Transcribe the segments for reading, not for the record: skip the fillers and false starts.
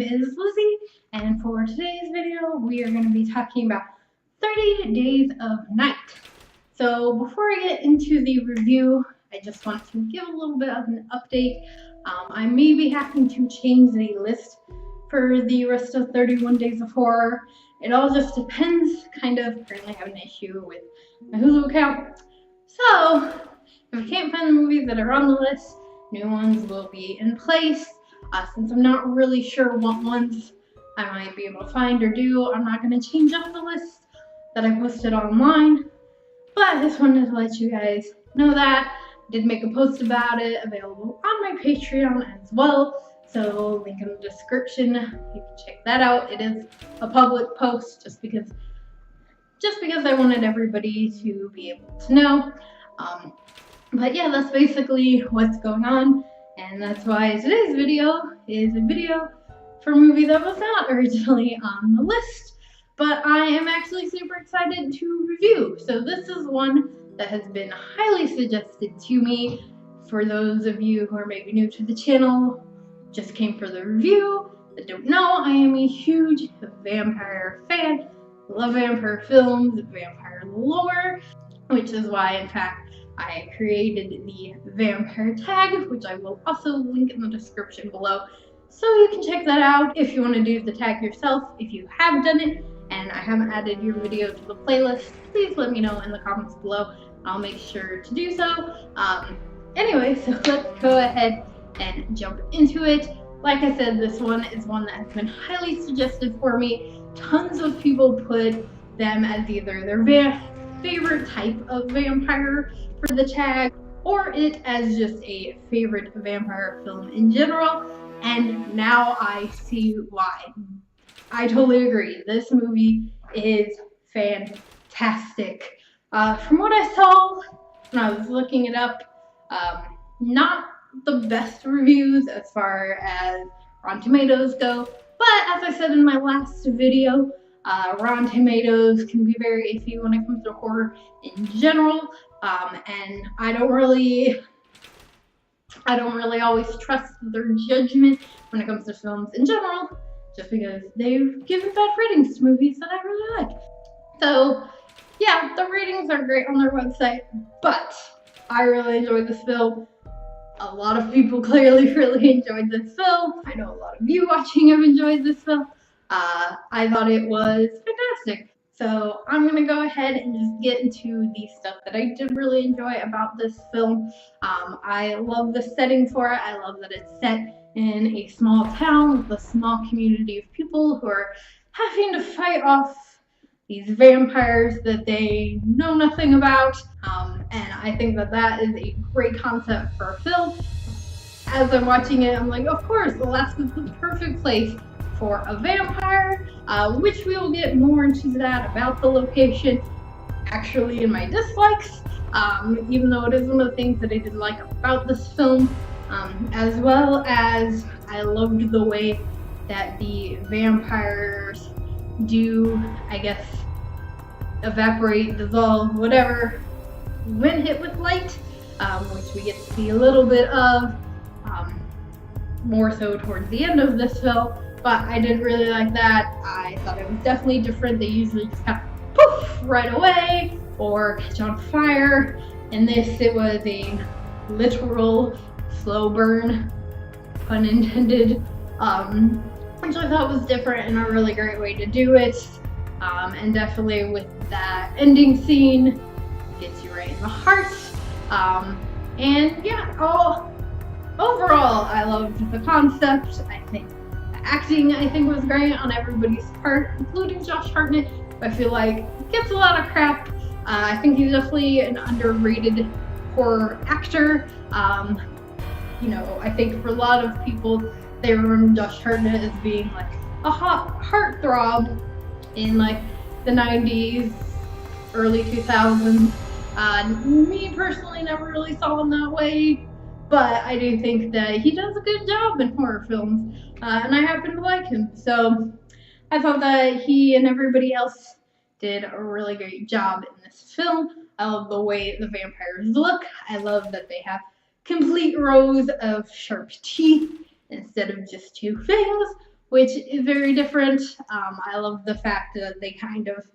name is Lizzie, and for today's video, we are going to be talking about 30 Days of Night. So before I get into the review, I just want to give a little bit of an update. I may be having to change the list for the rest of 31 Days of Horror. It all just depends, currently have an issue with my Hulu account. So, if I can't find the movies that are on the list, new ones will be in place. Since I'm not really sure what ones I might be able to find or do, I'm not going to change up the list that I posted online. But I just wanted to let you guys know that. I did make a post about it available on my Patreon as well. So link in the description, you can check that out. It is a public post just because I wanted everybody to be able to know. But yeah, that's basically what's going on. And that's why today's video is a video for a movie that was not originally on the list, but I am actually super excited to review. So this is one that has been highly suggested to me. For those of you who are maybe new to the channel, just came for the review, that don't know, I am a huge vampire fan. Love vampire films, vampire lore, which is why, in fact, I created the vampire tag, which I will also link in the description below. So you can check that out if you want to do the tag yourself. If you have done it and I haven't added your video to the playlist, please let me know in the comments below. I'll make sure to do so. Anyway, so let's go ahead and jump into it. Like I said, this one is one that has been highly suggested for me. Tons of people put them as either their favorite type of vampire for the tag, or it as just a favorite vampire film in general, and now I see why. I totally agree. This movie is fantastic. From what I saw when I was looking it up, not the best reviews as far as Rotten Tomatoes go, but as I said in my last video, Rotten Tomatoes can be very iffy when it comes to horror in general, and I don't really always trust their judgment when it comes to films in general, just because they've given bad ratings to movies that I really like. So yeah, the ratings are great on their website, but I really enjoyed this film. A lot of people clearly really enjoyed this film. I know a lot of you watching have enjoyed this film. I thought it was fantastic. So I'm going to go ahead and just get into the stuff that I did really enjoy about this film. I love the setting for it. I love that it's set in a small town with a small community of people who are having to fight off these vampires that they know nothing about. And I think that that is a great concept for a film. As I'm watching it, I'm like, of course, Alaska's the perfect place for a vampire, which we will get more into that about the location actually in my dislikes, even though it is one of the things that I did like about this film, as well as I loved the way that the vampires do, I guess, evaporate, dissolve, whatever, when hit with light, which we get to see a little bit of, more so towards the end of this film. But I did really like that. I thought it was definitely different. They usually just kind of poof right away or catch on fire. In this, it was a literal slow burn, pun intended, which I thought was different and a really great way to do it. And definitely with that ending scene, gets you right in the heart. And yeah, overall, I loved the concept. I think acting, was great on everybody's part, including Josh Hartnett. I feel like gets a lot of crap. I think he's definitely an underrated horror actor. I think for a lot of people, they remember Josh Hartnett as being like a hot heartthrob in like the 90s, early 2000s. Me personally never really saw him that way, but I do think that he does a good job in horror films, and I happen to like him. So I thought that he and everybody else did a really great job in this film. I love the way the vampires look. I love that they have complete rows of sharp teeth instead of just two fangs, which is very different. I love the fact that they kind of,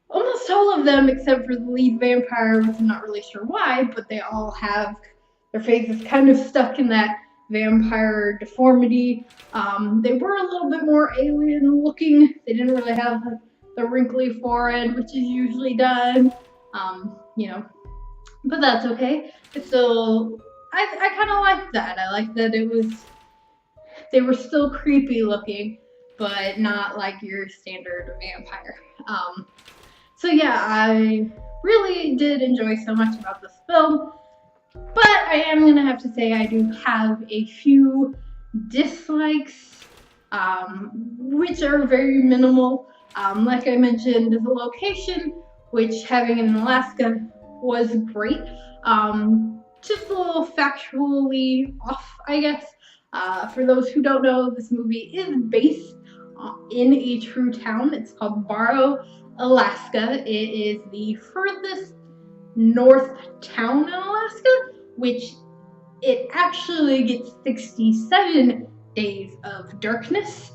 almost all of them except for the lead vampire, which I'm not really sure why, but they all have their faces kind of stuck in that vampire deformity. They were a little bit more alien looking. They didn't really have the wrinkly forehead, which is usually done, you know, but that's okay. It's still, I kind of like that. I like that they were still creepy looking, but not like your standard vampire. So yeah, I really did enjoy so much about this film, but I am gonna have to say I do have a few dislikes, which are very minimal. Like I mentioned, the location, which having it in Alaska was great. Just a little factually off, I guess. For those who don't know, this movie is based in a true town. It's called Barrow, Alaska. It is the furthest north town in Alaska, which it actually gets 67 days of darkness.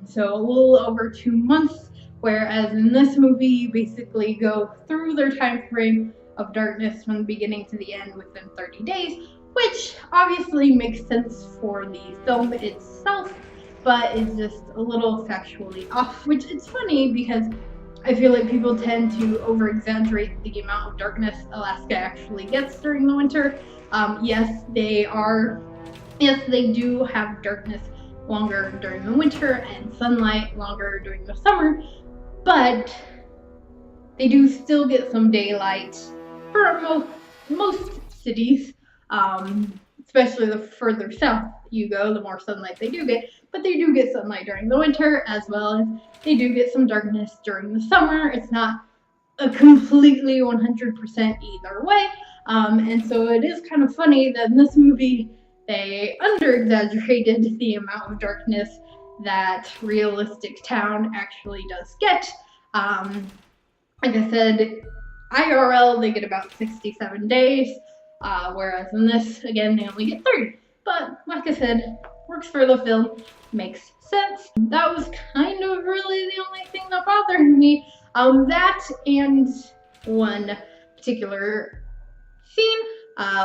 So a little over 2 months, whereas in this movie you basically go through their time frame of darkness from the beginning to the end within 30 days, which obviously makes sense for the film itself, but is just a little factually off, which it's funny because I feel like people tend to over-exaggerate the amount of darkness Alaska actually gets during the winter. Yes, they do have darkness longer during the winter and sunlight longer during the summer, but they do still get some daylight for most cities, especially the further south you go, the more sunlight they do get, but they do get sunlight during the winter as well as they do get some darkness during the summer. It's not a completely 100% either way, and so it is kind of funny that in this movie they under-exaggerated the amount of darkness that realistic town actually does get. Like I said, IRL they get about 67 days, whereas in this, again, they only get 30. But like I said, works for the film, makes sense. That was kind of really the only thing that bothered me. That and one particular scene,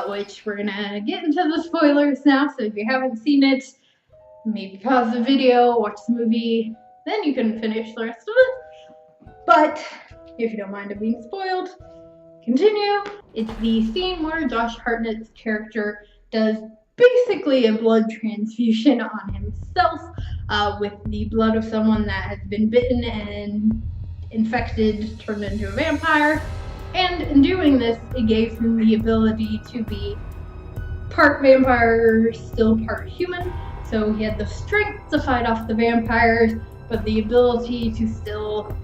which we're gonna get into the spoilers now, so if you haven't seen it, maybe pause the video, watch the movie, then you can finish the rest of it. But if you don't mind it being spoiled, continue. It's the scene where Josh Hartnett's character does basically a blood transfusion on himself with the blood of someone that has been bitten and infected, turned into a vampire. And in doing this, it gave him the ability to be part vampire, still part human. So he had the strength to fight off the vampires, but the ability to still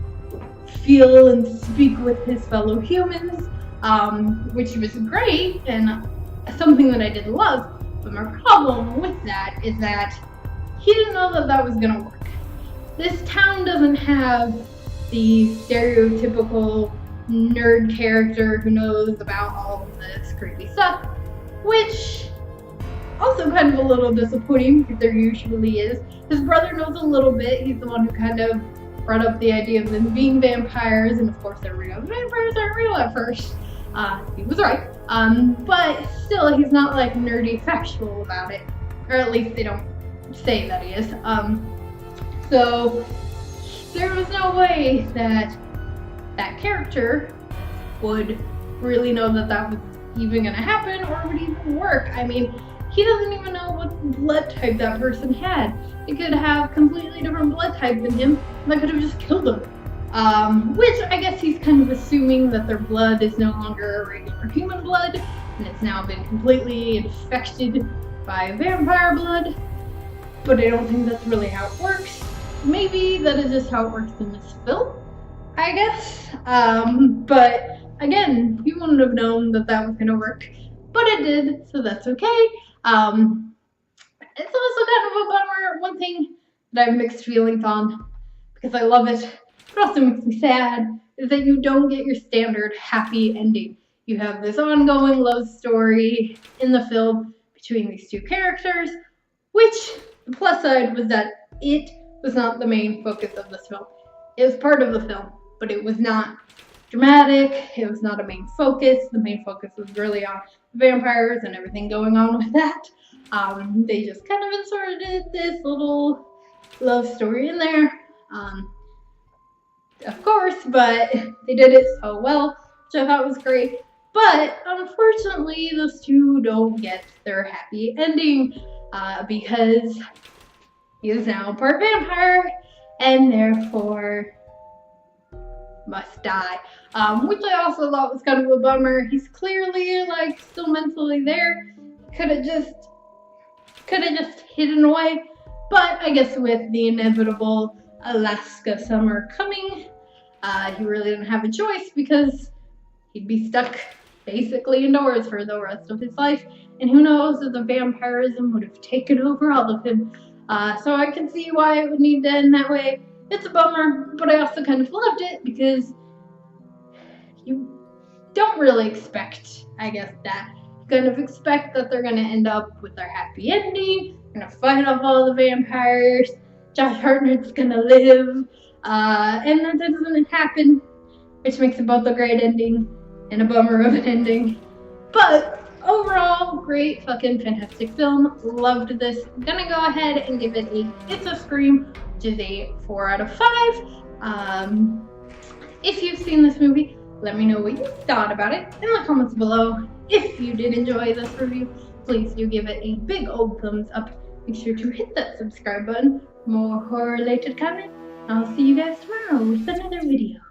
feel and speak with his fellow humans, which was great and something that I did love. But my problem with that is that he didn't know that that was gonna work. This town doesn't have the stereotypical nerd character who knows about all of this creepy stuff, which also kind of a little disappointing because there usually is. His brother knows a little bit. He's the one who kind of brought up the idea of them being vampires, and of course they're real. Vampires aren't real at first. He was right. But still, he's not like nerdy factual about it, or at least they don't say that he is. So there was no way that that character would really know that that was even gonna happen or would even work. I mean, he doesn't even know what blood type that person had. They could have completely different blood type than him, and that could have just killed him. Which I guess he's kind of assuming that their blood is no longer regular human blood, and it's now been completely infected by vampire blood. But I don't think that's really how it works. Maybe that is just how it works in this film, I guess. But again, he wouldn't have known that that was gonna work, but it did, so that's okay. It's also kind of a bummer. One thing that I have mixed feelings on, because I love it, but also makes me sad, is that you don't get your standard happy ending. You have this ongoing love story in the film between these two characters, which the plus side was that it was not the main focus of this film. It was part of the film, but it was not dramatic. It was not a main focus. The main focus was really on vampires and everything going on with that. They just kind of inserted this little love story in there, of course, but they did it so well, which I thought was great. But unfortunately, those two don't get their happy ending because he is now part vampire and therefore must die, which I also thought was kind of a bummer. He's clearly like still mentally there. Could have just hidden away, but I guess with the inevitable Alaska summer coming, he really didn't have a choice because he'd be stuck basically indoors for the rest of his life, and who knows if the vampirism would have taken over all of him. So I can see why it would need to end that way. It's a bummer, but I also kind of loved it because you don't really expect, I guess, that. You kind of expect that they're going to end up with their happy ending, going to fight off all the vampires, Josh Hartnett's going to live, and that doesn't happen, which makes it both a great ending and a bummer of an ending. But overall, great fucking fantastic film. Loved this. I'm gonna go ahead and give it a It's a Scream, which is a 4 out of 5. If you've seen this movie, let me know what you thought about it in the comments below. If you did enjoy this review, please do give it a big old thumbs up. Make sure to hit that subscribe button for more horror related content. I'll see you guys tomorrow with another video.